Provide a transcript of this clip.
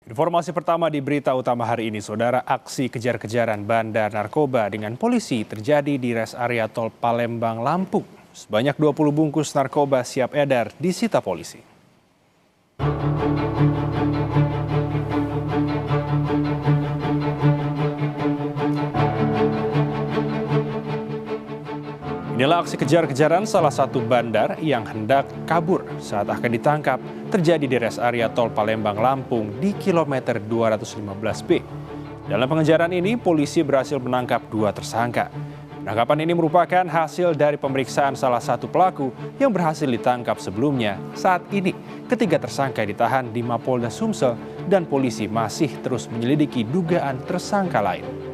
Informasi pertama di berita utama hari ini, saudara, aksi kejar-kejaran bandar narkoba dengan polisi terjadi di res area tol Palembang, Lampung. Sebanyak 20 bungkus narkoba siap edar disita polisi. Inilah aksi kejar-kejaran salah satu bandar yang hendak kabur saat akan ditangkap terjadi di res area tol Palembang, Lampung di kilometer 215B. Dalam pengejaran ini, polisi berhasil menangkap 2 tersangka. Penangkapan ini merupakan hasil dari pemeriksaan salah satu pelaku yang berhasil ditangkap sebelumnya. Saat ini, ketiga tersangka ditahan di Mapolda Sumsel dan polisi masih terus menyelidiki dugaan tersangka lain.